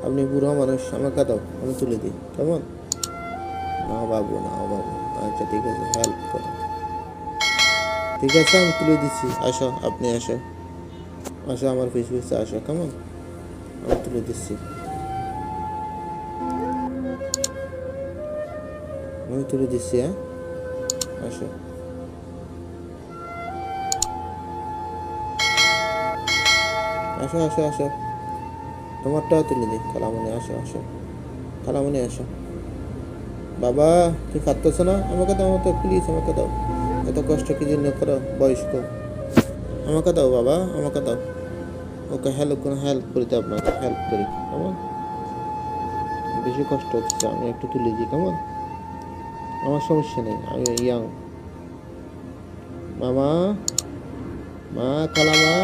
আপনি বুড়ো মানুষ, আমাকে দাও, আমি তুলে দিই, কেমন? না বাবু, না বাবু। আচ্ছা ঠিক আছে, হেল্প করো। ঠিক আছে, আমি তুলে দিচ্ছি। আসো, আপনি আসো, আসো আমার পিছু পিছু আসো, কেমন? আমি তুলে দিচ্ছি, আমি তুলে দিচ্ছি, হ্যাঁ। আসো, আসো, আসো, আসো। তোমারটাও তুলে দিই, খালামণি আসো, আসো, খালামণি আসো। বাবা, তুমি পারতেছো না? আমাকে দাও, আমাকে প্লিজ, আমাকে দাও। এত কষ্ট কি জন্য করো বয়স্ক? আমাকে দাও বাবা, আমাকে দাও। ওকে হেল্প করি তো, আপনাকে হেল্প করি, কেমন? বেশি কষ্ট হচ্ছে, আমি একটু তুলে দিই, কেমন? আমার সমস্যা নেই, আমি ইয়াং। মামা, মা, খালামা।